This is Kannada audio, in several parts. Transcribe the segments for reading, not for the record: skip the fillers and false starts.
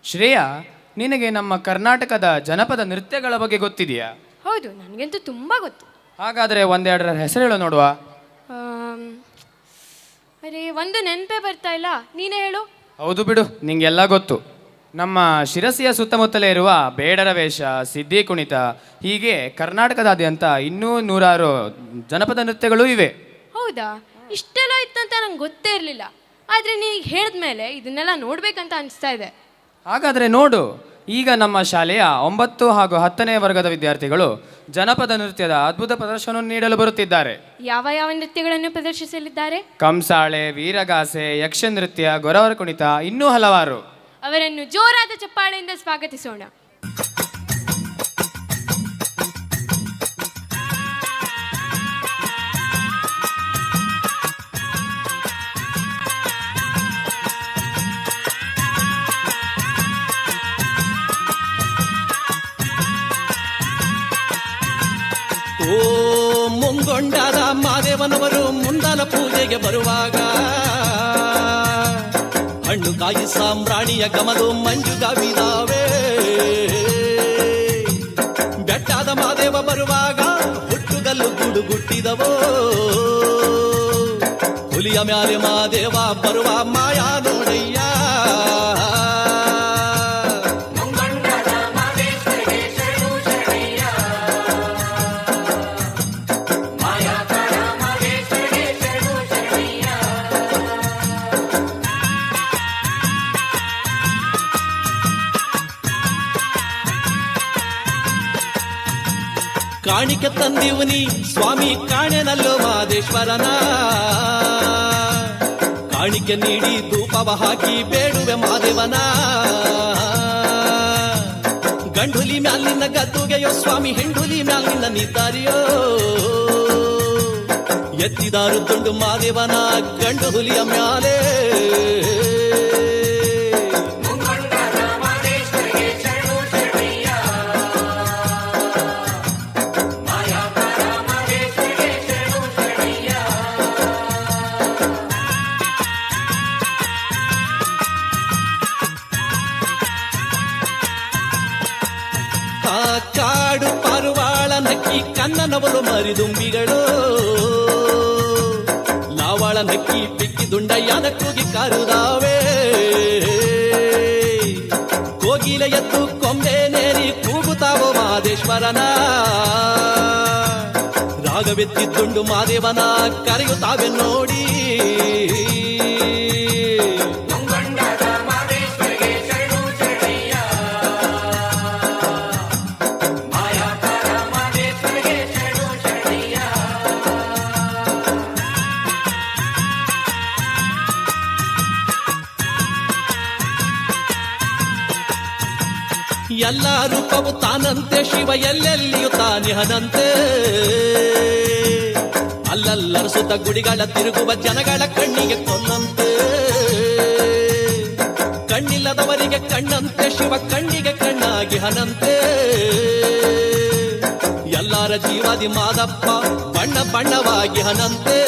ಶ್ರೇಯಾ, ನಿನಗೆ ನಮ್ಮ ಕರ್ನಾಟಕದ ಜನಪದ ನೃತ್ಯಗಳ ಬಗ್ಗೆ ಗೊತ್ತಿದೆಯಾ? ಹೌದು, ನನಗಂತೂ ತುಂಬ ಗೊತ್ತು. ಹಾಗಾದರೆ ಒಂದೆರಡರ ಹೆಸರು ಹೇಳು ನೋಡುವ. ಆಮ್, ಅರೆ ಒಂದು ನೆನಪೇ ಬರ್ತಾ ಇಲ್ಲ, ನೀನೇ ಹೇಳು. ಹೌದು ಬಿಡು, ನಿಂಗೆಲ್ಲ ಗೊತ್ತು. ನಮ್ಮ ಶಿರಸಿಯ ಸುತ್ತಮುತ್ತಲೇ ಇರುವ ಬೇಡರ ವೇಷ, ಸಿದ್ಧಿ ಕುಣಿತ, ಹೀಗೆ ಕರ್ನಾಟಕದಾದ್ಯಂತ ಇನ್ನೂ ನೂರಾರು ಜನಪದ ನೃತ್ಯಗಳೂ ಇವೆ. ಹೌದಾ, ಇಷ್ಟೆಲ್ಲ ಇತ್ತಂತ ನಂಗೆ ಗೊತ್ತೇ ಇರಲಿಲ್ಲ. ಆದರೆ ನೀನು ಹೇಳಿದ್ಮೇಲೆ ಇದನ್ನೆಲ್ಲ ನೋಡ್ಬೇಕಂತ ಅನಿಸ್ತಾ ಇದೆ. ಹಾಗಾದರೆ ನೋಡು, ಈಗ ನಮ್ಮ ಶಾಲೆಯ 9 ಹಾಗೂ 10ನೇ ವರ್ಗದ ವಿದ್ಯಾರ್ಥಿಗಳು ಜನಪದ ನೃತ್ಯದ ಅದ್ಭುತ ಪ್ರದರ್ಶನವನ್ನು ನೀಡಲು ಬರುತ್ತಿದ್ದಾರೆ. ಯಾವ ಯಾವ ನೃತ್ಯಗಳನ್ನು ಪ್ರದರ್ಶಿಸಲಿದ್ದಾರೆ? ಕಂಸಾಳೆ, ವೀರಗಾಸೆ, ಯಕ್ಷ ನೃತ್ಯ, ಗೊರವರ ಕುಣಿತ, ಇನ್ನೂ ಹಲವಾರು. ಅವರನ್ನು ಜೋರಾದ ಚಪ್ಪಾಳೆಯಿಂದ ಸ್ವಾಗತಿಸೋಣ. ಓ ಮುಂಗೊಂಡಾದ ಮಾದೇವನವರು ಮುಂದಾನ ಪೂಜೆಗೆ ಬರುವಾಗ ಹಣ್ಣು ಕಾಯಿ ಸಾಂಬ್ರಾಣಿಯ ಗಮಲು ಮಂಜುಗವಿದಾವೆ. ಬೆಟ್ಟಾದ ಮಾದೇವ ಬರುವಾಗ ಹುಟ್ಟುಗಲ್ಲು ಗುಡುಗುಟ್ಟಿದವೋ. ಹುಲಿಯ ಮ್ಯಾಲೆ ಮಾದೇವ ಬರುವ ಮಾಯಾ ನೋಡಯ್ಯ. ಕಾಣಿಕೆ ತಂದಿವನಿ ಸ್ವಾಮಿ ಕಾಣೆನಲ್ಲೋ ಮಾದೇಶ್ವರನ. ಕಾಣಿಕೆ ನೀಡಿ ಧೂಪವ ಹಾಕಿ ಬೇಡುವೆ ಮಾದೇವನ. ಗಂಡುಲಿ ಮ್ಯಾಲಿನ ಗದ್ದುಗೆಯೋ ಸ್ವಾಮಿ, ಹೆಂಡುಲಿ ಮ್ಯಾಲಿನ ನಿದ್ದಾರಿಯೋ. ಎತ್ತಿದಾರು ದುಂಡು ಮಾದೇವನ ಗಂಡು ಹುಲಿಯ ಮ್ಯಾಲೆ. ಕಾಡು ಪಾರುವಾಳ ನಕ್ಕಿ ಕನ್ನನವರು ಮರಿದುಂಬಿಗಳು. ಲಾವಾಳ ನಕ್ಕಿ ಪಿಕ್ಕಿ ದುಂಡಯ್ಯನ ಕೂಗಿ ಕರುದಾವೆ. ಕೋಗಿಲ ಎತ್ತು ಕೊಂಬೆ ನೇರಿ ಕೂಗುತ್ತಾವೋ ಮಾದೇಶ್ವರನ. ರಾಗವೆತ್ತಿದ್ದುಂಡು ಮಾದೇವನ ಕರೆಯುತ್ತಾವೆ ನೋಡಿ. ಎಲ್ಲ ರೂಪವು ತಾನಂತೆ, ಶಿವ ಎಲ್ಲೆಲ್ಲಿಯೂ ತಾನಿಹನಂತೆ. ಅಲ್ಲಲ್ಲರಸುತ್ತ ಗುಡಿಗಳ ತಿರುಗುವ ಜನಗಳ ಕಣ್ಣಿಗೆ ಕೊಲ್ಲಂತೆ. ಕಣ್ಣಿಲ್ಲದವರಿಗೆ ಕಣ್ಣಂತೆ, ಶಿವ ಕಣ್ಣಿಗೆ ಕಣ್ಣಾಗಿ ಹನಂತೆ. ಎಲ್ಲರ ಜೀವಾದಿ ಮಾದಪ್ಪ ಬಣ್ಣ ಬಣ್ಣವಾಗಿ ಹನಂತೆ.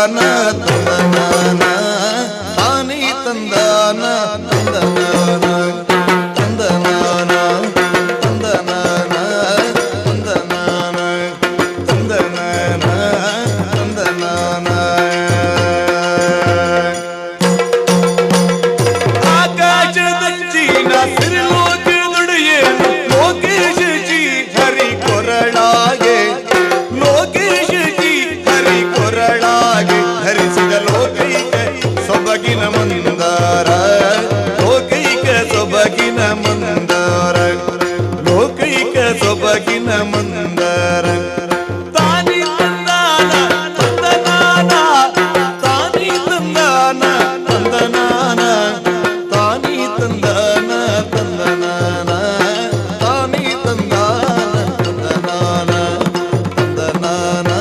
ತಂದಾನ ತಂದನಾನ ತಾನಿ ತಂದಾನ ತಂದನಾನ ತಂದನಾನ ತಂದನಾನ ತಂದನಾನ ತಂದನಾನ ತಂದನಾನ ಆಕಾಶದಂಚಿನ ಸಿರಿಲೋಕದೊಡೆಯೇ ಲೋಕೇಶ ಜಿ ಹರಿ ಕೊರಳಾಗೆ ಲೋಕೇಶ ಜಿ ಹರಿ ಕೊರಳಾಗೆ ಹರಿಸಿದ ಲೋಕೈಕ ಸೊಬಗಿನ ಮಂದಾರ ಲೋಕೈಕ ಸೊಬಗಿನ ಮಂದಾರ ಲೋಕೈಕ ಸೊಬಗಿನ ಮಂದಾರ ತಾನಿ ತಂದಾನ ತಂದನಾನ ತಾನಿ ತಂದಾನ ತಂದನಾನ ತಾನಿ ತಂದಾನ ತಂದನಾನ ತಾನಿ ತಂದಾನ ತಂದನಾನ ತಂದನಾನ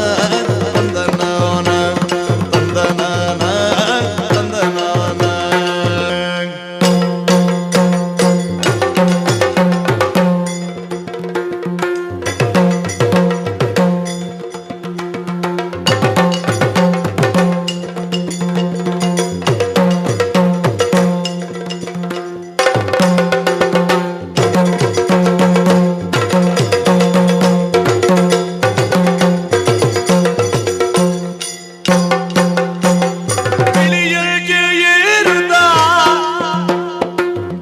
ತಂದನಾನ ತಂದನಾನ ತಂದನಾನ ಬಿಳಿಯಗೆ ಏರುತ್ತಾ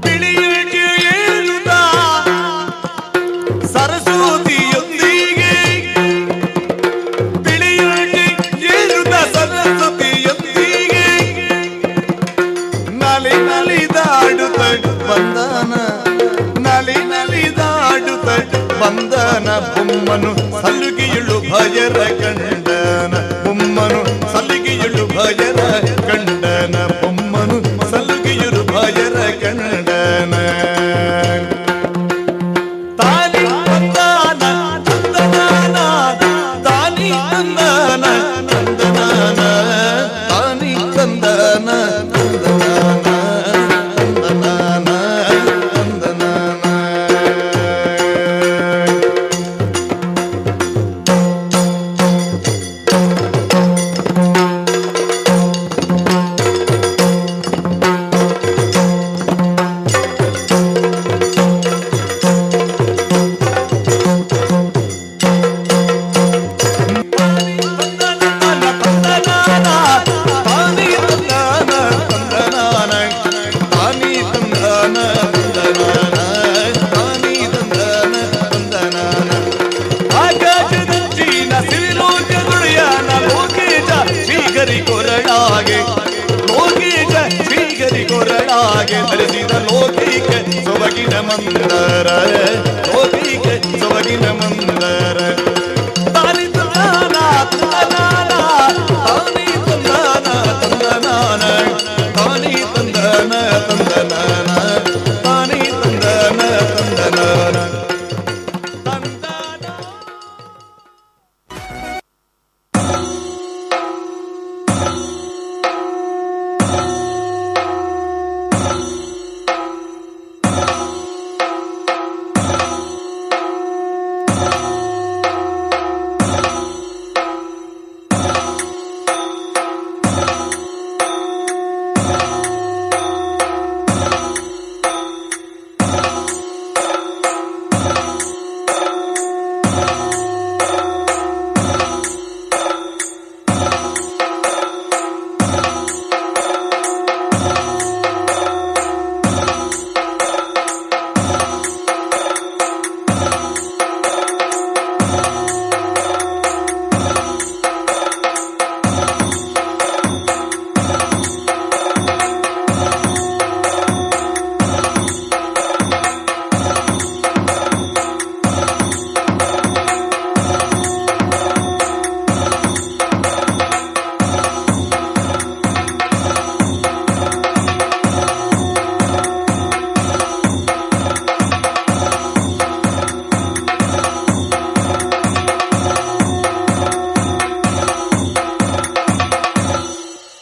ಬಿಳಿಯಗೆ ಏರುತ್ತಾ ಸರಸ್ವತಿಯೊಂದಿಗೆ ಬಿಳಿಯಗೆ ಏರುತ್ತಾ ಸರಸ್ವತಿಯೊಂದಿಗೆ ನಲಿ ನಲಿದಾಡುತ್ತ ಬಂದನ ನಲಿ ನಲಿದಾಡುತ್ತ ಬಂದನ ಬೊಮ್ಮನು ಸಲ್ಲುಗಿಯುಳು ಭಜರ ಕಂಡನ ಬೊಮ್ಮನು ಸಲ್ಲಿಗೆಯುಳು ಭಜರ ಕಂಡನ ಬೊಮ್ಮನು ಸಲ್ಲುಗಿಯುಳು ಭಜರ ಕಂಡನ ತಾನಿ ತಂದಾನ ತಂದನಾನ ತಾನಿ ತಂದಾನ ತಂದನಾನ ತಾನಿ ತಂದಾನ ತಂದನಾನ ತಂದನಾನ ತಂದನಾನ ಆಕಾಶದಂಚಿನ ಸಿರಿಲೋಕದೊಡೆಯನ ಲೋಕೇಶ ಶ್ರೀಗರಿ ಕೊರಳಾಗೆ ಲೋಕೇಶ ಶ್ರೀಗರಿ ಕೊರಳಾಗೆ ಧರಿಸಿದ ಲೋಕೈಕ ಸೊಬಗಿನ ಮಂದರ ಲೋಕೈಕ ಸೊಬಗಿನ ಮಂದರ